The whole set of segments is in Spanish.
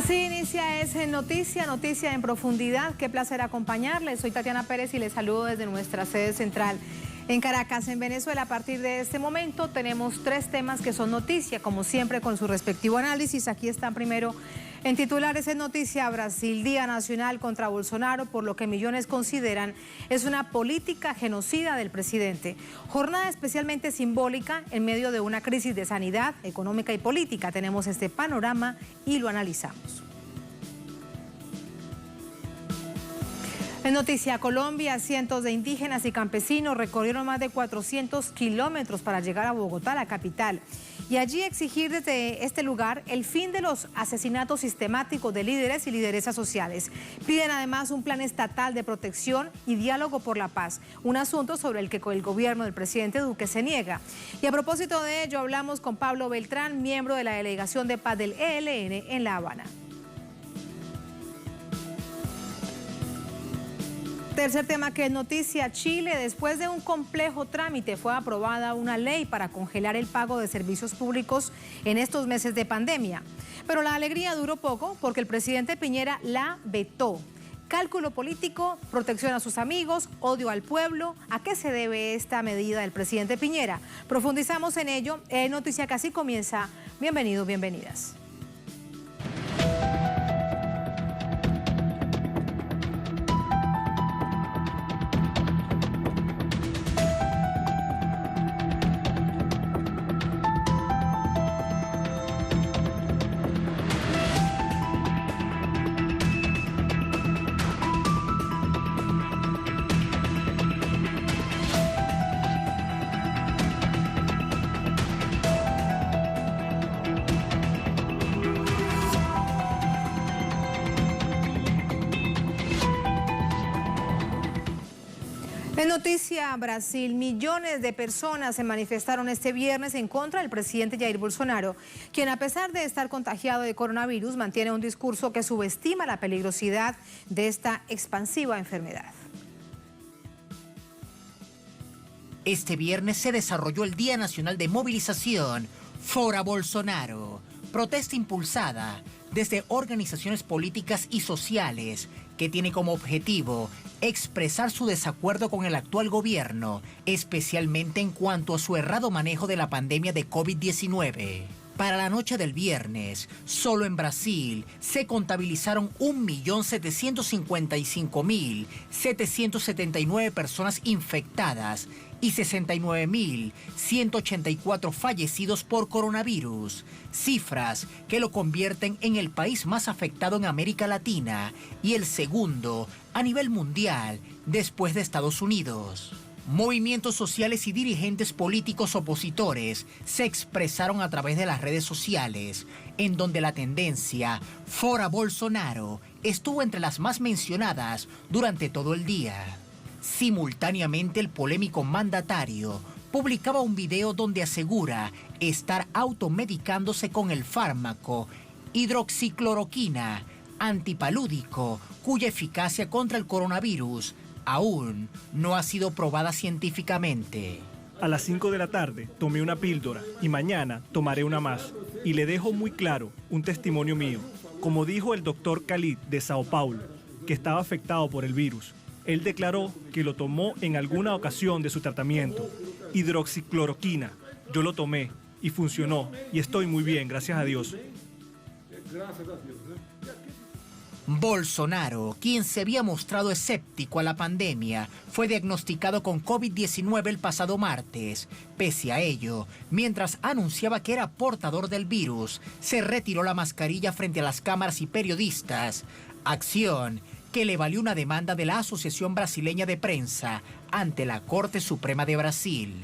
Así inicia Noticia en Profundidad. Qué placer acompañarles. Soy Tatiana Pérez y les saludo desde nuestra sede central en Caracas, en Venezuela. A partir de este momento tenemos 3 temas que son noticia, como siempre con su respectivo análisis. Aquí están primero en titulares en Noticia: Brasil, Día Nacional contra Bolsonaro, por lo que millones consideran es una política genocida del presidente. Jornada especialmente simbólica en medio de una crisis de sanidad, económica y política. Tenemos este panorama y lo analizamos. En Noticia Colombia, cientos de indígenas y campesinos recorrieron más de 400 kilómetros para llegar a Bogotá, la capital, y allí exigir desde este lugar el fin de los asesinatos sistemáticos de líderes y lideresas sociales. Piden además un plan estatal de protección y diálogo por la paz, un asunto sobre el que el gobierno del presidente Duque se niega. Y a propósito de ello, hablamos con Pablo Beltrán, miembro de la delegación de paz del ELN en La Habana. Tercer tema que es noticia: Chile. Después de un complejo trámite fue aprobada una ley para congelar el pago de servicios públicos en estos meses de pandemia. Pero la alegría duró poco porque el presidente Piñera la vetó. Cálculo político, protección a sus amigos, odio al pueblo. ¿A qué se debe esta medida del presidente Piñera? Profundizamos en ello en Noticia que así comienza. Bienvenidos, bienvenidas. En Noticia Brasil, millones de personas se manifestaron este viernes en contra del presidente Jair Bolsonaro, quien a pesar de estar contagiado de coronavirus mantiene un discurso que subestima la peligrosidad de esta expansiva enfermedad. Este viernes se desarrolló el Día Nacional de Movilización Fora Bolsonaro, protesta impulsada desde organizaciones políticas y sociales que tiene como objetivo expresar su desacuerdo con el actual gobierno, especialmente en cuanto a su errado manejo de la pandemia de COVID-19. Para la noche del viernes, solo en Brasil se contabilizaron 1.755.779 personas infectadas y 69.184 fallecidos por coronavirus, cifras que lo convierten en el país más afectado en América Latina y el segundo a nivel mundial después de Estados Unidos. Movimientos sociales y dirigentes políticos opositores se expresaron a través de las redes sociales, en donde la tendencia Fora Bolsonaro estuvo entre las más mencionadas durante todo el día. Simultáneamente, el polémico mandatario publicaba un video donde asegura estar automedicándose con el fármaco hidroxicloroquina antipalúdico, cuya eficacia contra el coronavirus aún no ha sido probada científicamente. A las 5 de la tarde tomé una píldora y mañana tomaré una más. Y le dejo muy claro un testimonio mío. Como dijo el doctor Khalid de Sao Paulo, que estaba afectado por el virus. Él declaró que lo tomó en alguna ocasión de su tratamiento. Hidroxicloroquina. Yo lo tomé y funcionó y estoy muy bien, gracias a Dios. Bolsonaro, quien se había mostrado escéptico a la pandemia, fue diagnosticado con COVID-19 el pasado martes. Pese a ello, mientras anunciaba que era portador del virus, se retiró la mascarilla frente a las cámaras y periodistas, acción que le valió una demanda de la Asociación Brasileña de Prensa ante la Corte Suprema de Brasil.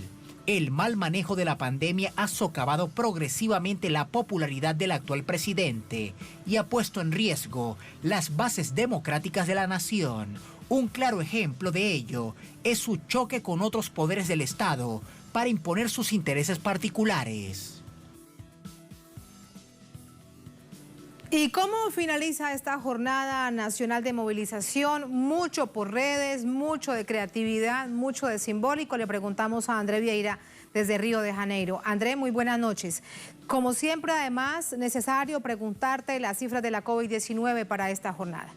El mal manejo de la pandemia ha socavado progresivamente la popularidad del actual presidente y ha puesto en riesgo las bases democráticas de la nación. Un claro ejemplo de ello es su choque con otros poderes del Estado para imponer sus intereses particulares. ¿Y cómo finaliza esta jornada nacional de movilización? Mucho por redes, mucho de creatividad, mucho de simbólico. Le preguntamos a André Vieira desde Río de Janeiro. André, muy buenas noches. Como siempre, además, necesario preguntarte las cifras de la COVID-19 para esta jornada.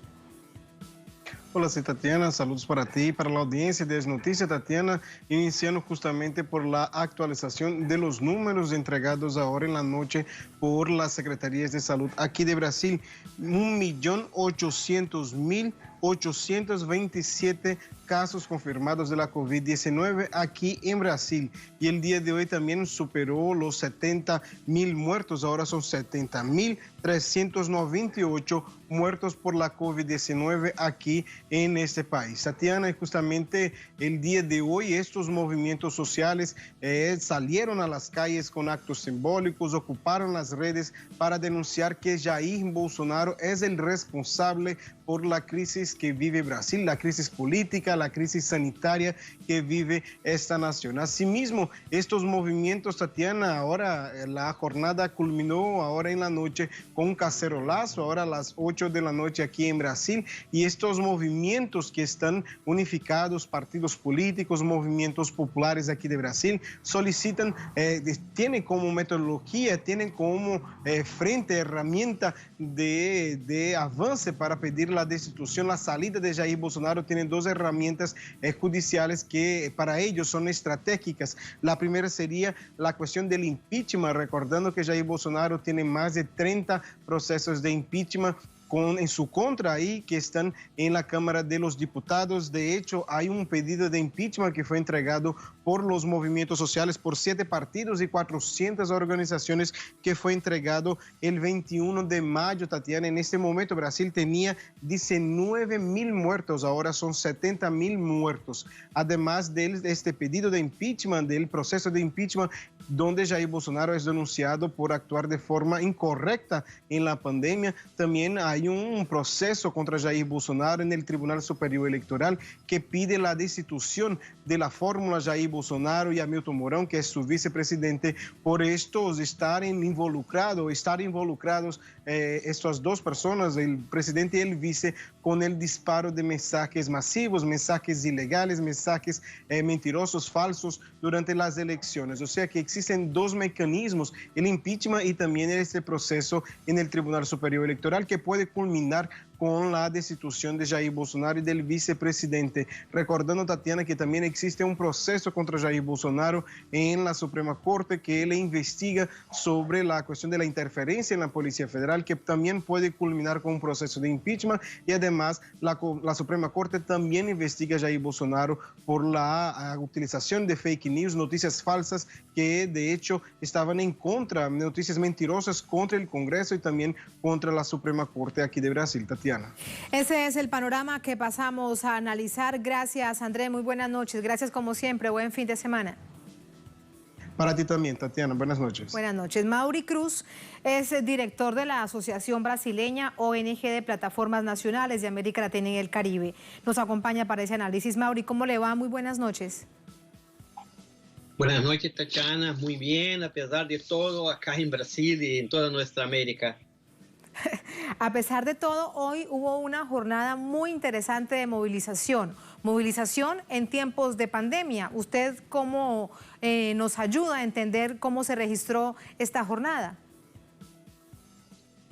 Hola, soy Tatiana, saludos para ti y para la audiencia de Noticias, Tatiana, iniciando justamente por la actualización de los números entregados ahora en la noche por las Secretarías de Salud aquí de Brasil. 1.800.827 casos confirmados de la COVID-19 aquí en Brasil. Y el día de hoy también superó los 70.000 muertos, ahora son 70.398 muertos por la COVID-19 aquí en este país. Tatiana, y justamente el día de hoy estos movimientos sociales salieron a las calles con actos simbólicos, ocuparon las redes para denunciar que Jair Bolsonaro es el responsable por la crisis que vive Brasil, la crisis política, la crisis sanitaria que vive esta nación. Asimismo, estos movimientos, Tatiana, ahora la jornada culminó ahora en la noche con un cacerolazo, ahora a las 8 de la noche aquí en Brasil, y estos movimientos que están unificados, partidos políticos, movimientos populares aquí de Brasil, solicitan, tienen como metodología, tienen como frente, herramienta de avance para pedir la destitución, la salida de Jair Bolsonaro. Tienen dos herramientas judiciales que para ellos son estratégicas. La primera sería la cuestión del impeachment, recordando que Jair Bolsonaro tiene más de 30 procesos de impeachment en su contra ahí que están en la Cámara de los Diputados. De hecho, hay un pedido de impeachment que fue entregado por los movimientos sociales, por 7 partidos y 400 organizaciones, que fue entregado el 21 de mayo, Tatiana. En este momento Brasil tenía 19.000 muertos, ahora son 70.000 muertos. Además de este pedido de impeachment, del proceso de impeachment, donde Jair Bolsonaro es denunciado por actuar de forma incorrecta en la pandemia, también hay un proceso contra Jair Bolsonaro en el Tribunal Superior Electoral que pide la destitución de la fórmula Jair Bolsonaro y Hamilton Mourão, que es su vicepresidente, por estos estar involucrados estas dos personas, el presidente y el vice, con el disparo de mensajes masivos, mensajes ilegales, mensajes mentirosos, falsos durante las elecciones. O sea que existen dos mecanismos, el impeachment y también este proceso en el Tribunal Superior Electoral, que puede culminar con la destitución de Jair Bolsonaro y del vicepresidente. Recordando, Tatiana, que también existe un proceso contra Jair Bolsonaro en la Suprema Corte, que le investiga sobre la cuestión de la interferencia en la Policía Federal, que también puede culminar con un proceso de impeachment. Y además, la Suprema Corte también investiga a Jair Bolsonaro por la utilización de fake news, noticias falsas que de hecho estaban en contra, noticias mentirosas contra el Congreso y también contra la Suprema Corte aquí de Brasil, Tatiana. Ese es el panorama que pasamos a analizar. Gracias, André, muy buenas noches. Gracias como siempre, buen fin de semana. Para ti también, Tatiana, buenas noches. Buenas noches. Mauri Cruz es director de la Asociación Brasileña ONG de Plataformas Nacionales de América Latina y el Caribe. Nos acompaña para ese análisis. Mauri, ¿cómo le va? Muy buenas noches. Buenas noches, Tatiana. Muy bien, a pesar de todo, acá en Brasil y en toda nuestra América. A pesar de todo, hoy hubo una jornada muy interesante de movilización. Movilización en tiempos de pandemia. ¿Usted cómo nos ayuda a entender cómo se registró esta jornada?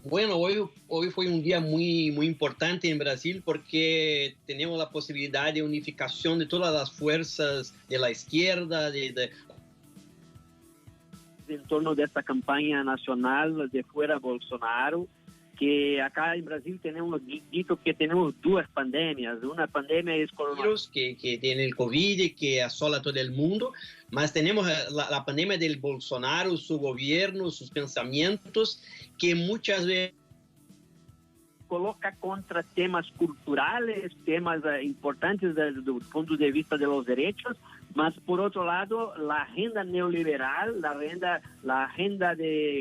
Bueno, hoy fue un día muy importante en Brasil porque tenemos la posibilidad de unificación de todas las fuerzas de la izquierda, en torno de esta campaña nacional de Fuera Bolsonaro, que acá en Brasil tenemos dicho que tenemos dos pandemias. Una pandemia es coronavirus, que tiene el COVID, que asola a todo el mundo, mas tenemos la pandemia del Bolsonaro, su gobierno, sus pensamientos, que muchas veces coloca contra temas culturales, temas importantes desde el punto de vista de los derechos, Mas, por otro lado, la agenda neoliberal, la agenda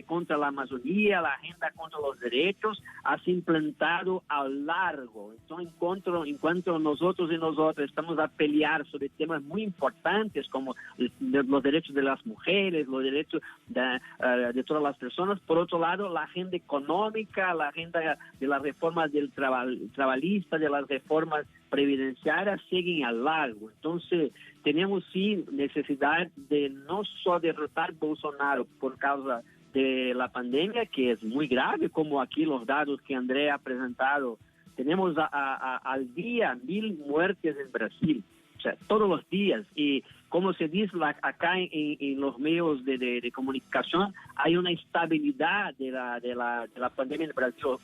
contra la Amazonía, la agenda contra los derechos, ha se implantado a largo. Entonces, en cuanto nosotros y nosotras estamos a pelear sobre temas muy importantes como los derechos de las mujeres, los derechos de todas las personas, por otro lado, la agenda económica, la agenda de las reformas del trabalhista, de las reformas previdenciarias siguen a largo. Entonces, tenemos sí necesidad de no solo derrotar Bolsonaro por causa de la pandemia, que es muy grave, como aquí los datos que André ha presentado. Tenemos al día 1.000 muertes en Brasil, o sea, todos los días. Y como se dice acá en los medios de comunicación, hay una estabilidad de la pandemia en Brasil,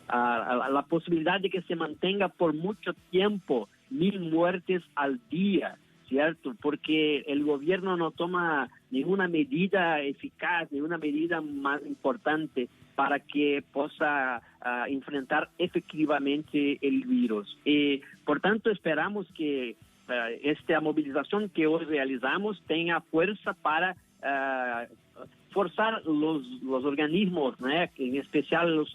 la posibilidad de que se mantenga por mucho tiempo 1.000 muertes al día, ¿cierto? Porque el gobierno no toma ninguna medida eficaz, ninguna medida más importante para que pueda enfrentar efectivamente el virus. Por tanto, esperamos que esta movilización que hoy realizamos tenga fuerza para forzar los organismos, ¿no? En especial el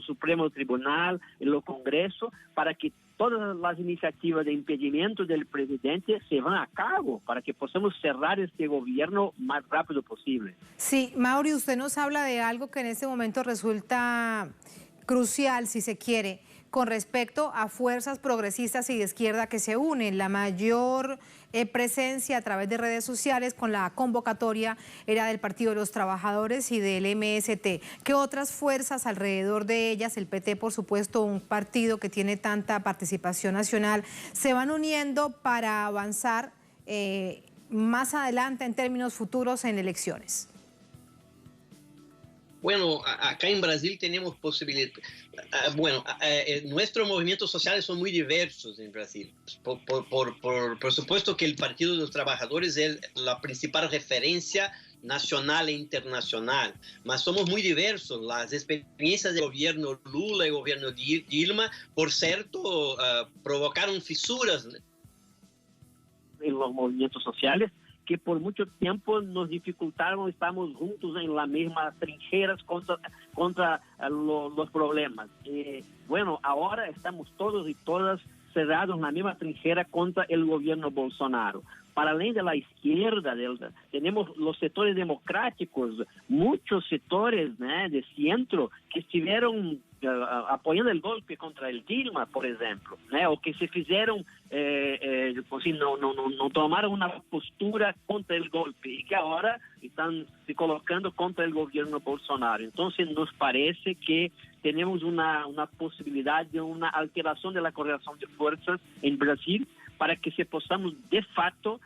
Supremo Tribunal y el Congreso, para que todas las iniciativas de impedimento del presidente se van a cabo, para que podamos cerrar este gobierno más rápido posible. Sí, Mauri, usted nos habla de algo que en este momento resulta crucial, si se quiere, con respecto a fuerzas progresistas y de izquierda que se unen. La mayor presencia a través de redes sociales con la convocatoria era del Partido de los Trabajadores y del MST. ¿Qué otras fuerzas alrededor de ellas, el PT por supuesto, un partido que tiene tanta participación nacional, se van uniendo para avanzar más adelante en términos futuros en elecciones? Bueno, acá en Brasil tenemos posibilidad. Nuestros movimientos sociales son muy diversos en Brasil. Por supuesto que el Partido de los Trabajadores es la principal referencia nacional e internacional, mas somos muy diversos. Las experiencias del gobierno Lula y gobierno Dilma, por cierto, provocaron fisuras en los movimientos sociales, que por mucho tiempo nos dificultaron, estamos juntos en las mismas trincheras contra los problemas. Bueno, ahora estamos todos y todas cerrados en la misma trinchera contra el gobierno Bolsonaro. Para além de la izquierda, tenemos los sectores democráticos, muchos sectores, ¿no?, de centro que estuvieron apoyando el golpe contra el Dilma, por ejemplo, ¿no?, o que se fizeram, no tomaron una postura contra el golpe y que ahora están se colocando contra el gobierno Bolsonaro. Entonces nos parece que tenemos una posibilidad de una alteración de la correlación de fuerzas en Brasil, para que se podamos de facto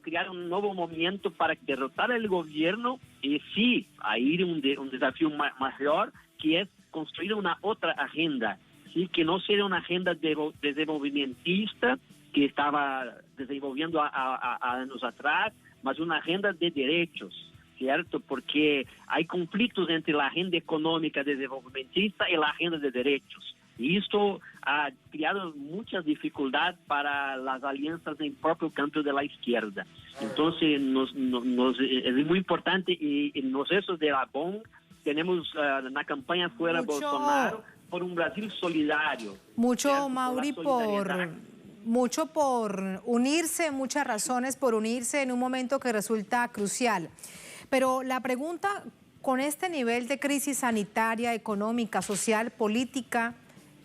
crear un nuevo movimiento para derrotar el gobierno y sí, a ir un desafío mayor, que es construir una otra agenda, ¿sí? Que no sea una agenda desenvolvimentista que estaba desenvolviendo a años atrás, mas una agenda de derechos, ¿cierto? Porque hay conflictos entre la agenda económica desenvolvimentista y la agenda de derechos. Y esto ha creado mucha dificultad para las alianzas en el propio campo de la izquierda. Entonces, es muy importante y en los esos de la BON tenemos la campaña Fuera Bolsonaro por un Brasil solidario. Mucho, Mauri, mucho por unirse, muchas razones por unirse en un momento que resulta crucial. Pero la pregunta, con este nivel de crisis sanitaria, económica, social, política,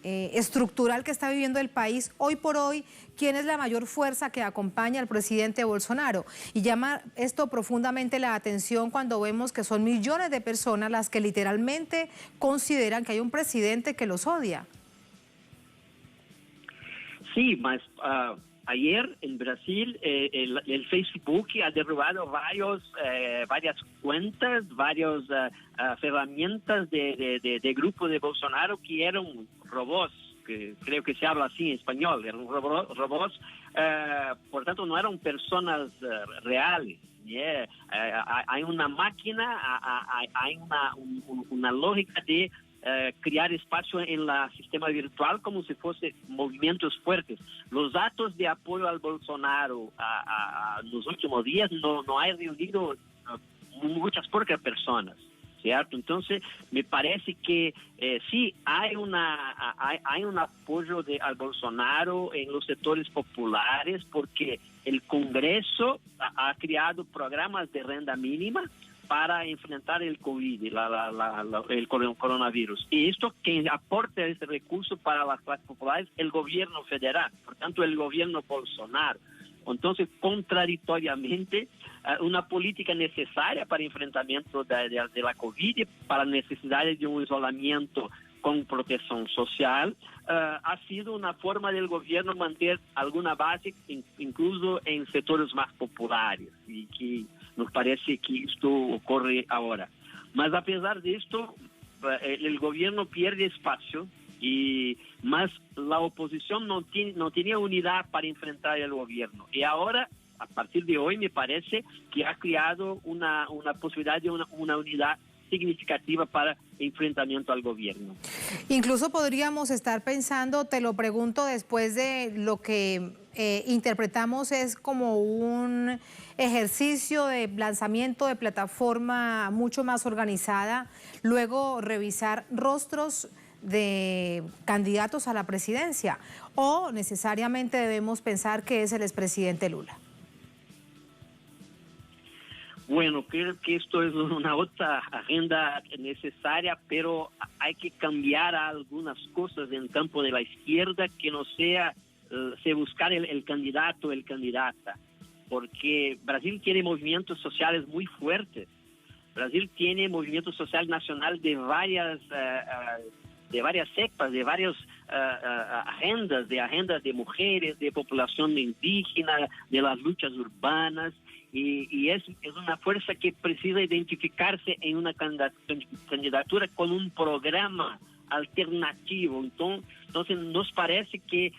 estructural que está viviendo el país, hoy por hoy, ¿quién es la mayor fuerza que acompaña al presidente Bolsonaro? Y llama esto profundamente la atención cuando vemos que son millones de personas las que literalmente consideran que hay un presidente que los odia. Sí, mas ayer en Brasil el Facebook ha derrubado varias cuentas, varias herramientas de grupo de Bolsonaro que eran robots, que creo que se habla así en español, eran robots, por tanto no eran personas reales. Hay una máquina, hay una lógica de crear espacio en el sistema virtual como si fuesen movimientos fuertes. Los datos de apoyo al Bolsonaro en los últimos días no han reunido muchas pocas personas, ¿cierto? Entonces, me parece que sí hay un apoyo al Bolsonaro en los sectores populares porque el Congreso ha creado programas de renta mínima para enfrentar el COVID, el coronavirus. Y esto, quien aporta este recurso para las clases populares, el gobierno federal, por tanto el gobierno Bolsonaro. Entonces, contradictoriamente, una política necesaria para enfrentamiento de la COVID, para necesidades de un isolamiento con protección social, ha sido una forma del gobierno mantener alguna base, incluso en sectores más populares, y que nos parece que esto ocurre ahora. Mas a pesar de esto, el gobierno pierde espacio, y más la oposición no tenía unidad para enfrentar el gobierno. Y ahora, a partir de hoy, me parece que ha creado una posibilidad de una unidad significativa para enfrentamiento al gobierno. Incluso podríamos estar pensando, te lo pregunto, después de lo que interpretamos es como un ejercicio de lanzamiento de plataforma mucho más organizada, luego revisar rostros de candidatos a la presidencia, o necesariamente debemos pensar que es el expresidente Lula. Bueno, creo que esto es una otra agenda necesaria, pero hay que cambiar algunas cosas en el campo de la izquierda, que no sea buscar el candidato, el candidata, porque Brasil tiene movimientos sociales muy fuertes. Brasil tiene movimiento social nacional de varias cepas, de varias agendas de mujeres, de población indígena, de las luchas urbanas, y es una fuerza que precisa identificarse en una candidatura con un programa alternativo. Entonces nos parece que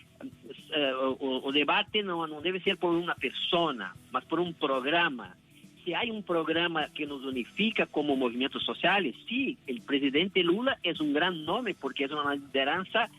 o debate no debe ser por una persona, mas por un programa. Si hay un programa que nos unifica como movimientos sociales, sí, el presidente Lula es un gran nombre porque es una lideranza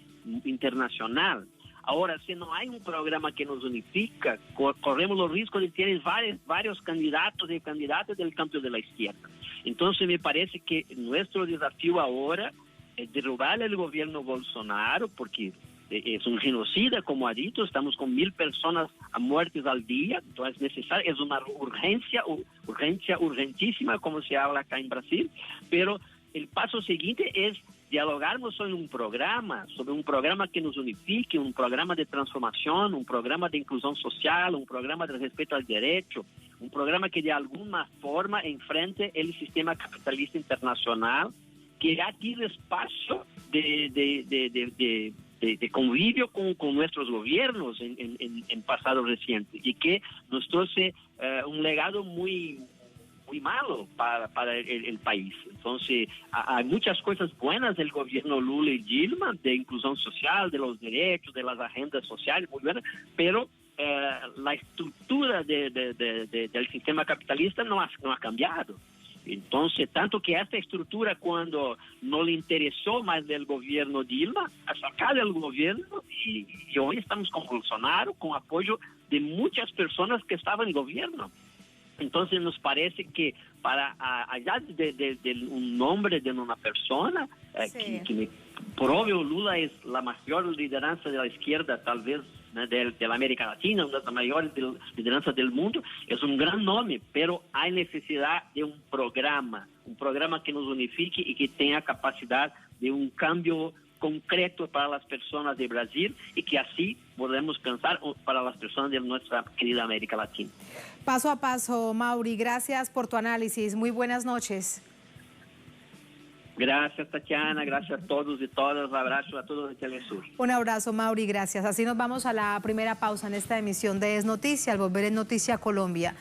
internacional. Ahora, si no hay un programa que nos unifica, corremos los riesgos de tener varios candidatos y candidatas del campo de la izquierda. Entonces, me parece que nuestro desafío ahora es derrubar el gobierno Bolsonaro, porque es un genocida, como ha dicho, estamos con 1,000 personas a muertes al día, entonces es necesario, es una urgentísima, como se habla acá en Brasil, pero el paso siguiente es dialogarnos sobre un programa que nos unifique, un programa de transformación, un programa de inclusión social, un programa de respeto al derecho, un programa que de alguna forma enfrente el sistema capitalista internacional, que ya tiene espacio de convivio con nuestros gobiernos en pasado reciente, y que nos trae un legado muy malo para el país. Entonces, hay muchas cosas buenas del gobierno Lula y Dilma, de inclusión social, de los derechos, de las agendas sociales, muy buenas, pero la estructura del sistema capitalista no ha cambiado. Entonces, tanto que esta estructura, cuando no le interesó más del gobierno Dilma, ha sacado el gobierno, y hoy estamos con Bolsonaro, con apoyo de muchas personas que estaban en gobierno. Entonces, nos parece que para allá de un nombre de una persona, sí, por obvio Lula es la mayor lideranza de la izquierda, tal vez, de la América Latina, una de las mayores lideranzas del mundo, es un gran nombre, pero hay necesidad de un programa que nos unifique y que tenga capacidad de un cambio concreto para las personas de Brasil, y que así podemos pensar para las personas de nuestra querida América Latina. Paso a paso, Mauri, gracias por tu análisis. Muy buenas noches. Gracias, Tatiana, gracias a todos y todas, un abrazo a todos de Telesur. Un abrazo, Mauri, gracias. Así nos vamos a la primera pausa en esta emisión de Es Noticia. Al volver en Noticia Colombia,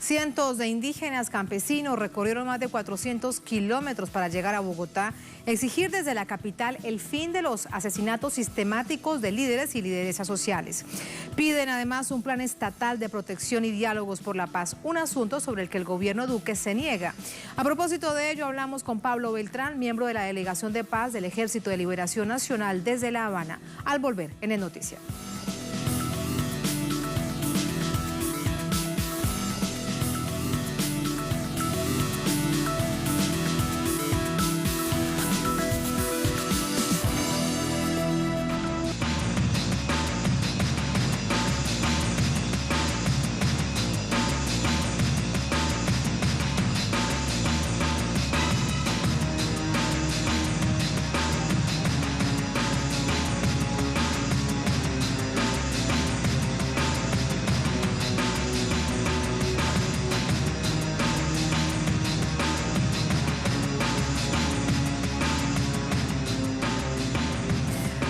Cientos de indígenas campesinos recorrieron más de 400 kilómetros para llegar a Bogotá, exigir desde la capital el fin de los asesinatos sistemáticos de líderes y lideresas sociales. Piden además un plan estatal de protección y diálogos por la paz, un asunto sobre el que el gobierno Duque se niega. A propósito de ello, hablamos con Pablo Beltrán, miembro de la Delegación de Paz del Ejército de Liberación Nacional desde La Habana, al volver en el noticiero.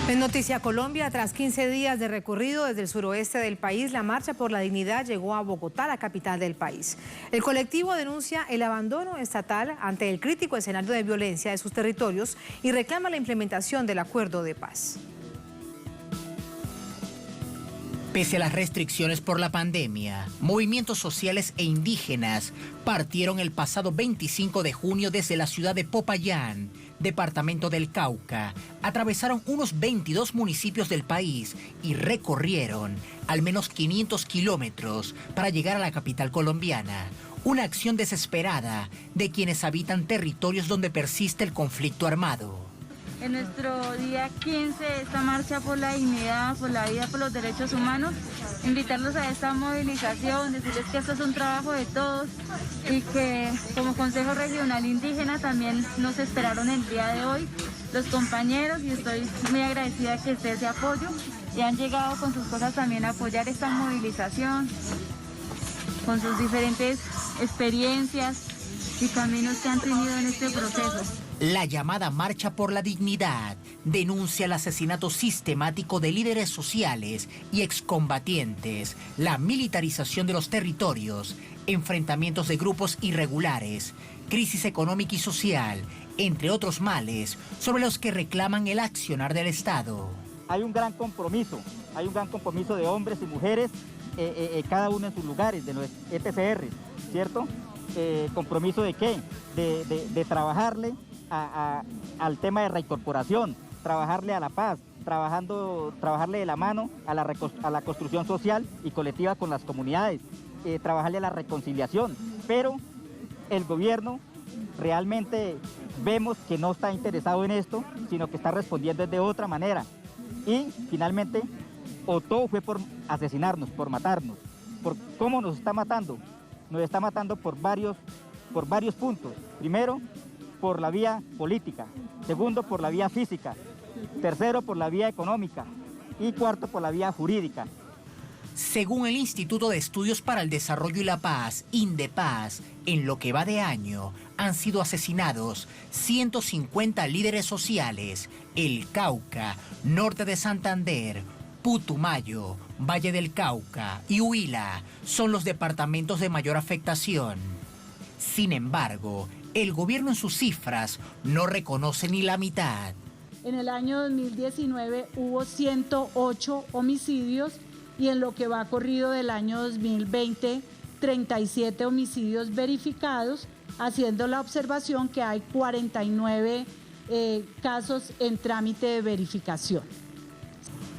En Noticia Colombia, tras 15 días de recorrido desde el suroeste del país, la Marcha por la Dignidad llegó a Bogotá, la capital del país. El colectivo denuncia el abandono estatal ante el crítico escenario de violencia de sus territorios y reclama la implementación del acuerdo de paz. Pese a las restricciones por la pandemia, movimientos sociales e indígenas partieron el pasado 25 de junio desde la ciudad de Popayán, departamento del Cauca, atravesaron unos 22 municipios del país y recorrieron al menos 500 kilómetros para llegar a la capital colombiana. Una acción desesperada de quienes habitan territorios donde persiste el conflicto armado. En nuestro día 15, esta marcha por la dignidad, por la vida, por los derechos humanos, invitarlos a esta movilización, decirles que esto es un trabajo de todos y que como Consejo Regional Indígena también nos esperaron el día de hoy los compañeros y estoy muy agradecida que esté ese apoyo y han llegado con sus cosas también a apoyar esta movilización, con sus diferentes experiencias y caminos que han tenido en este proceso. La llamada Marcha por la Dignidad denuncia el asesinato sistemático de líderes sociales y excombatientes, la militarización de los territorios, enfrentamientos de grupos irregulares, crisis económica y social, entre otros males sobre los que reclaman el accionar del Estado. Hay un gran compromiso de hombres y mujeres, cada uno en sus lugares, de los EPCR, ¿cierto? ¿Compromiso de qué? De trabajarle al tema de reincorporación, trabajarle a la paz, trabajarle de la mano a la construcción social y colectiva con las comunidades, trabajarle a la reconciliación, pero el gobierno realmente vemos que no está interesado en esto, sino que está respondiendo de otra manera y finalmente optó fue por asesinarnos, por matarnos. ¿Cómo nos está matando? Nos está matando por varios puntos. Primero, por la vía política. Segundo, por la vía física. Tercero, por la vía económica. Y cuarto, por la vía jurídica. Según el Instituto de Estudios para el Desarrollo y la Paz, INDEPAZ, en lo que va de año han sido asesinados 150 líderes sociales. El Cauca, norte de Santander, Putumayo, Valle del Cauca y Huila son los departamentos de mayor afectación. Sin embargo, el gobierno en sus cifras no reconoce ni la mitad. En el año 2019 hubo 108 homicidios y en lo que va corrido del año 2020, 37 homicidios verificados, haciendo la observación que hay 49 casos en trámite de verificación.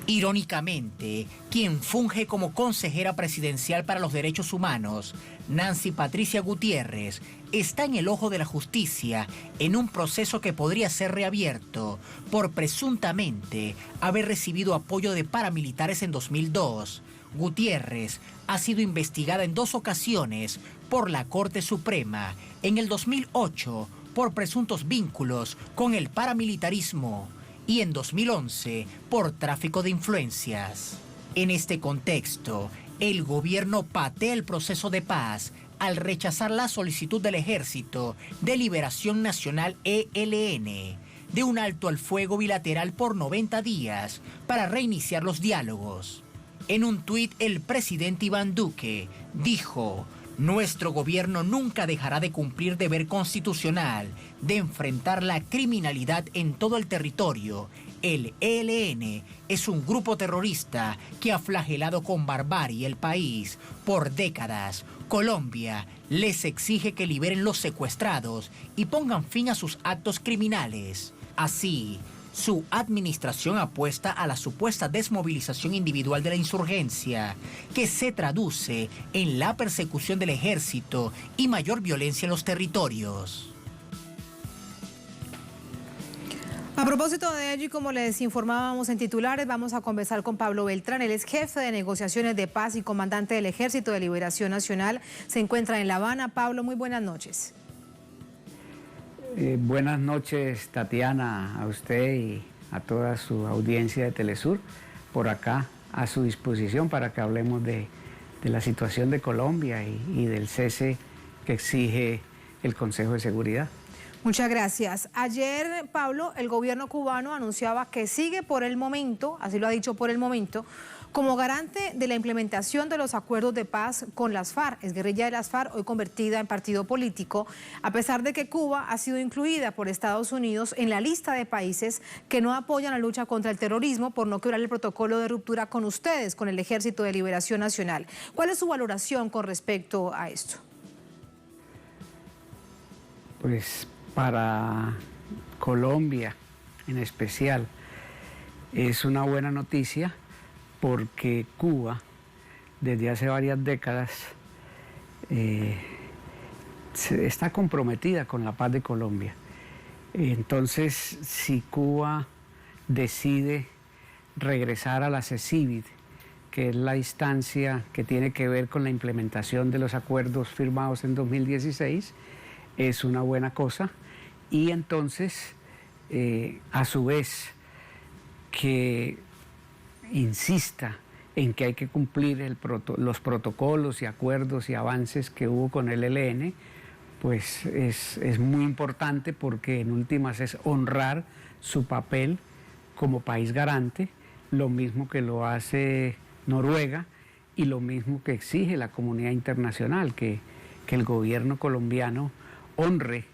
Irónicamente, quien funge como consejera presidencial para los derechos humanos, Nancy Patricia Gutiérrez, está en el ojo de la justicia en un proceso que podría ser reabierto por presuntamente haber recibido apoyo de paramilitares en 2002. Gutiérrez ha sido investigada en 2 ocasiones por la Corte Suprema, en el 2008 por presuntos vínculos con el paramilitarismo y en 2011 por tráfico de influencias. En este contexto, el gobierno patea el proceso de paz al rechazar la solicitud del Ejército de Liberación Nacional ELN de un alto al fuego bilateral por 90 días para reiniciar los diálogos. En un tuit, el presidente Iván Duque dijo: Nuestro gobierno nunca dejará de cumplir deber constitucional de enfrentar la criminalidad en todo el territorio. El ELN es un grupo terrorista que ha flagelado con barbarie el país por décadas. Colombia les exige que liberen los secuestrados y pongan fin a sus actos criminales. Así, su administración apuesta a la supuesta desmovilización individual de la insurgencia, que se traduce en la persecución del ejército y mayor violencia en los territorios. A propósito de ello, y como les informábamos en titulares, vamos a conversar con Pablo Beltrán. Él es jefe de negociaciones de paz y comandante del Ejército de Liberación Nacional. Se encuentra en La Habana. Pablo, muy buenas noches. Buenas noches, Tatiana, a usted y a toda su audiencia de Telesur. Por acá, a su disposición para que hablemos de la situación de Colombia y del cese que exige el Consejo de Seguridad. Muchas gracias. Ayer, Pablo, el gobierno cubano anunciaba que sigue por el momento, así lo ha dicho por el momento, como garante de la implementación de los acuerdos de paz con las FARC, es guerrilla de las FARC, hoy convertida en partido político, a pesar de que Cuba ha sido incluida por Estados Unidos en la lista de países que no apoyan la lucha contra el terrorismo por no quebrar el protocolo de ruptura con ustedes, con el Ejército de Liberación Nacional. ¿Cuál es su valoración con respecto a esto? Pues para Colombia en especial es una buena noticia porque Cuba desde hace varias décadas está comprometida con la paz de Colombia. Entonces, si Cuba decide regresar a la CECIVID, que es la instancia que tiene que ver con la implementación de los acuerdos firmados en 2016, es una buena cosa. Y entonces, a su vez, que insista en que hay que cumplir los protocolos y acuerdos y avances que hubo con el ELN, pues es muy importante porque en últimas es honrar su papel como país garante, lo mismo que lo hace Noruega y lo mismo que exige la comunidad internacional, que el gobierno colombiano honre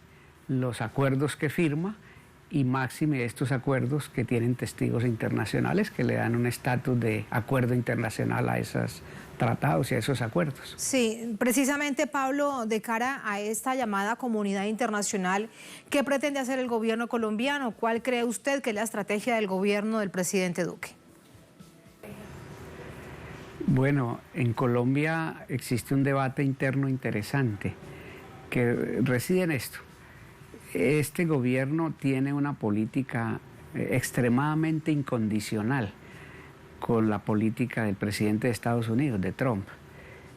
los acuerdos que firma y máxime estos acuerdos que tienen testigos internacionales que le dan un estatus de acuerdo internacional a esos tratados y a esos acuerdos. Sí, precisamente, Pablo, de cara a esta llamada comunidad internacional, ¿qué pretende hacer el gobierno colombiano? ¿Cuál cree usted que es la estrategia del gobierno del presidente Duque? Bueno, en Colombia existe un debate interno interesante que reside en esto. Este gobierno tiene una política extremadamente incondicional con la política del presidente de Estados Unidos, de Trump.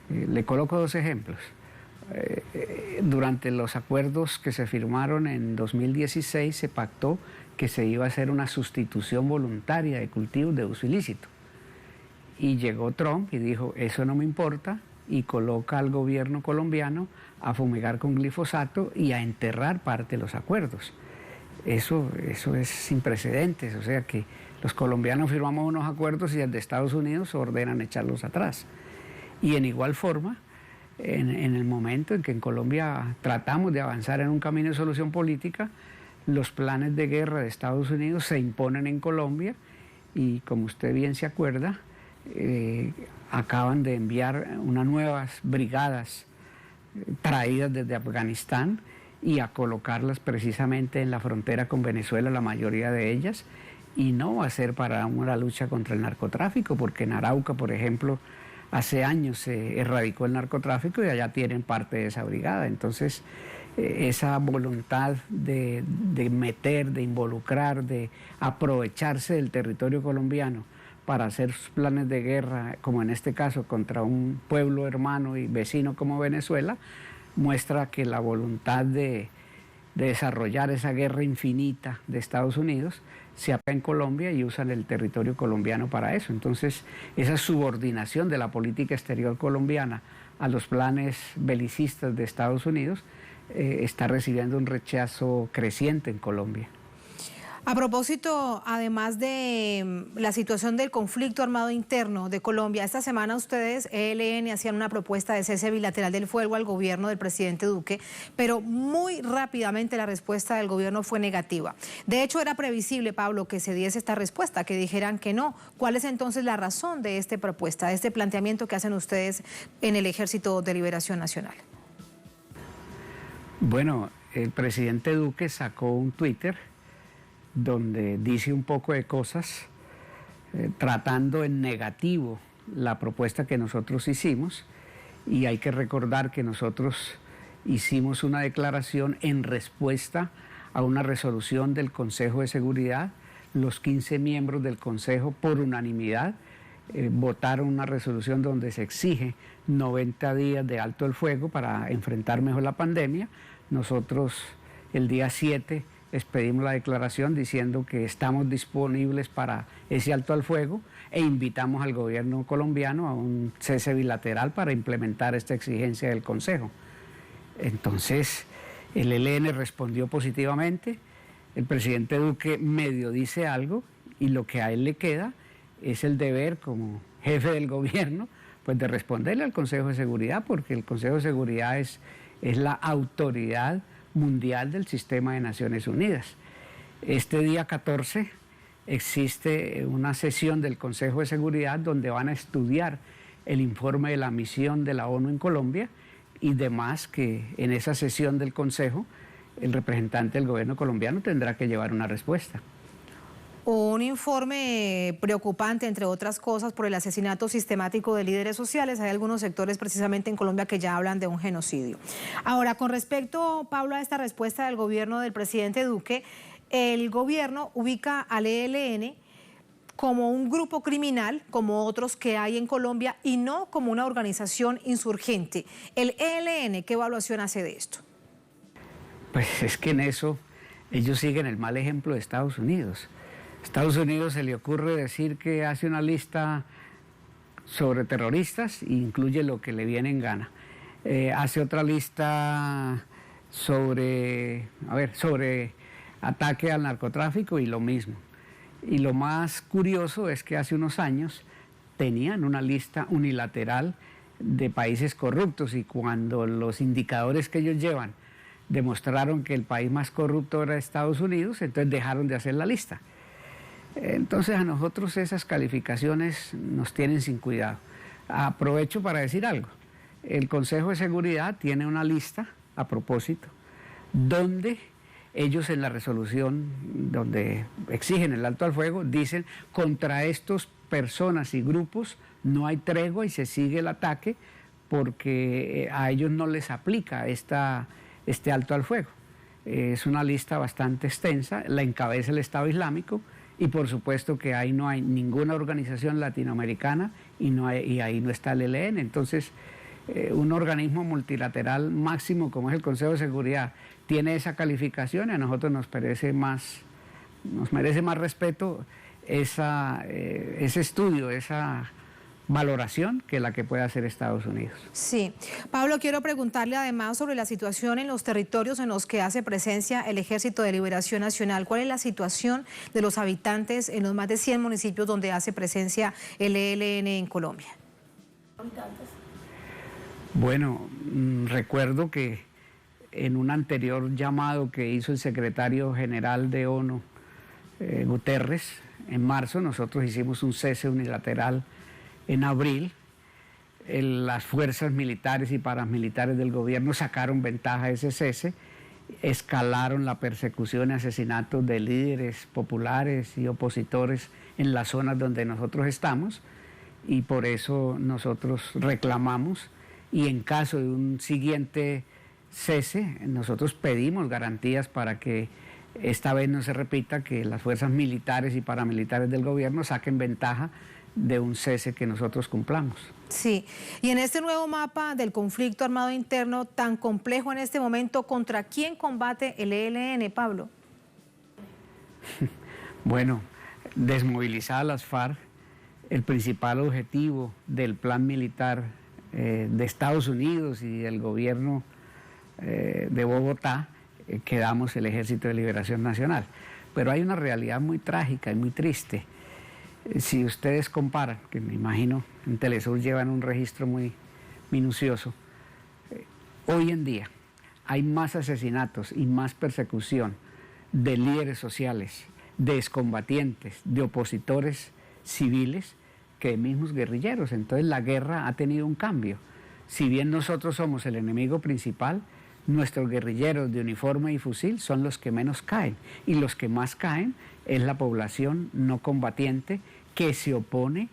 Le coloco dos ejemplos. Durante los acuerdos que se firmaron en 2016 se pactó que se iba a hacer una sustitución voluntaria de cultivos de uso ilícito. Y llegó Trump y dijo, eso no me importa, y coloca al gobierno colombiano a fumigar con glifosato y a enterrar parte de los acuerdos. Eso es sin precedentes, o sea que los colombianos firmamos unos acuerdos y desde Estados Unidos ordenan echarlos atrás. Y en igual forma, en el momento en que en Colombia tratamos de avanzar en un camino de solución política, los planes de guerra de Estados Unidos se imponen en Colombia y, como usted bien se acuerda, acaban de enviar unas nuevas brigadas traídas desde Afganistán y a colocarlas precisamente en la frontera con Venezuela, la mayoría de ellas, y no va a ser para una lucha contra el narcotráfico, porque en Arauca, por ejemplo, hace años se erradicó el narcotráfico y allá tienen parte de esa brigada. Entonces, esa voluntad de meter, de involucrar, de aprovecharse del territorio colombiano para hacer sus planes de guerra, como en este caso contra un pueblo hermano y vecino como Venezuela, muestra que la voluntad de desarrollar esa guerra infinita de Estados Unidos se aplica en Colombia y usan el territorio colombiano para eso. Entonces, esa subordinación de la política exterior colombiana a los planes belicistas de Estados Unidos está recibiendo un rechazo creciente en Colombia. A propósito, además de la situación del conflicto armado interno de Colombia, esta semana ustedes, ELN, hacían una propuesta de cese bilateral del fuego al gobierno del presidente Duque, pero muy rápidamente la respuesta del gobierno fue negativa. De hecho, era previsible, Pablo, que se diese esta respuesta, que dijeran que no. ¿Cuál es entonces la razón de esta propuesta, de este planteamiento que hacen ustedes en el Ejército de Liberación Nacional? Bueno, el presidente Duque sacó un Twitter donde dice un poco de cosas, tratando en negativo la propuesta que nosotros hicimos, y hay que recordar que nosotros hicimos una declaración en respuesta a una resolución del Consejo de Seguridad. Los 15 miembros del Consejo, por unanimidad, votaron una resolución donde se exige 90 días de alto el fuego para enfrentar mejor la pandemia. Nosotros el día 7 expedimos la declaración diciendo que estamos disponibles para ese alto al fuego e invitamos al gobierno colombiano a un cese bilateral para implementar esta exigencia del Consejo. Entonces, el ELN respondió positivamente, el presidente Duque medio dice algo y lo que a él le queda es el deber como jefe del gobierno, pues de responderle al Consejo de Seguridad, porque el Consejo de Seguridad es la autoridad mundial del sistema de Naciones Unidas. Este día 14 existe una sesión del Consejo de Seguridad donde van a estudiar el informe de la misión de la ONU en Colombia y demás, que en esa sesión del Consejo el representante del gobierno colombiano tendrá que llevar una respuesta. Un informe preocupante, entre otras cosas, por el asesinato sistemático de líderes sociales. Hay algunos sectores precisamente en Colombia que ya hablan de un genocidio. Ahora, con respecto, Pablo, a esta respuesta del gobierno del presidente Duque, el gobierno ubica al ELN como un grupo criminal, como otros que hay en Colombia, y no como una organización insurgente. ¿El ELN qué evaluación hace de esto? Pues es que en eso ellos siguen el mal ejemplo de Estados Unidos. Estados Unidos se le ocurre decir que hace una lista sobre terroristas e incluye lo que le viene en gana. Hace otra lista sobre ataque al narcotráfico y lo mismo. Y lo más curioso es que hace unos años tenían una lista unilateral de países corruptos, y cuando los indicadores que ellos llevan demostraron que el país más corrupto era Estados Unidos, entonces dejaron de hacer la lista. Entonces a nosotros esas calificaciones nos tienen sin cuidado. Aprovecho para decir algo. El Consejo de Seguridad tiene una lista, a propósito, donde ellos en la resolución donde exigen el alto al fuego dicen: contra estas personas y grupos no hay tregua y se sigue el ataque porque a ellos no les aplica este alto al fuego. Es una lista bastante extensa, la encabeza el Estado Islámico. Y por supuesto que ahí no hay ninguna organización latinoamericana y ahí no está el ELN. Entonces, un organismo multilateral máximo como es el Consejo de Seguridad tiene esa calificación, y a nosotros nos merece más respeto ese estudio, esa valoración que la que puede hacer Estados Unidos. Sí. Pablo, quiero preguntarle además sobre la situación en los territorios en los que hace presencia el Ejército de Liberación Nacional. ¿Cuál es la situación de los habitantes en los más de 100 municipios donde hace presencia el ELN en Colombia? Bueno, recuerdo que en un anterior llamado que hizo el secretario general de ONU, Guterres, en marzo, nosotros hicimos un cese unilateral. En abril, las fuerzas militares y paramilitares del gobierno sacaron ventaja de ese cese, escalaron la persecución y asesinatos de líderes populares y opositores en las zonas donde nosotros estamos, y por eso nosotros reclamamos, y en caso de un siguiente cese, nosotros pedimos garantías para que esta vez no se repita, que las fuerzas militares y paramilitares del gobierno saquen ventaja de un cese que nosotros cumplamos. Sí, y en este nuevo mapa del conflicto armado interno tan complejo en este momento, ¿contra quién combate el ELN, Pablo? Bueno, desmovilizar a las FARC, el principal objetivo del plan militar de Estados Unidos y del gobierno de Bogotá, que damos el Ejército de Liberación Nacional. Pero hay una realidad muy trágica y muy triste. Si ustedes comparan, que me imagino en Telesur llevan un registro muy minucioso, hoy en día hay más asesinatos y más persecución de líderes sociales, de excombatientes, de opositores civiles que de mismos guerrilleros. Entonces la guerra ha tenido un cambio. Si bien nosotros somos el enemigo principal, nuestros guerrilleros de uniforme y fusil son los que menos caen, y los que más caen es la población no combatiente que se opone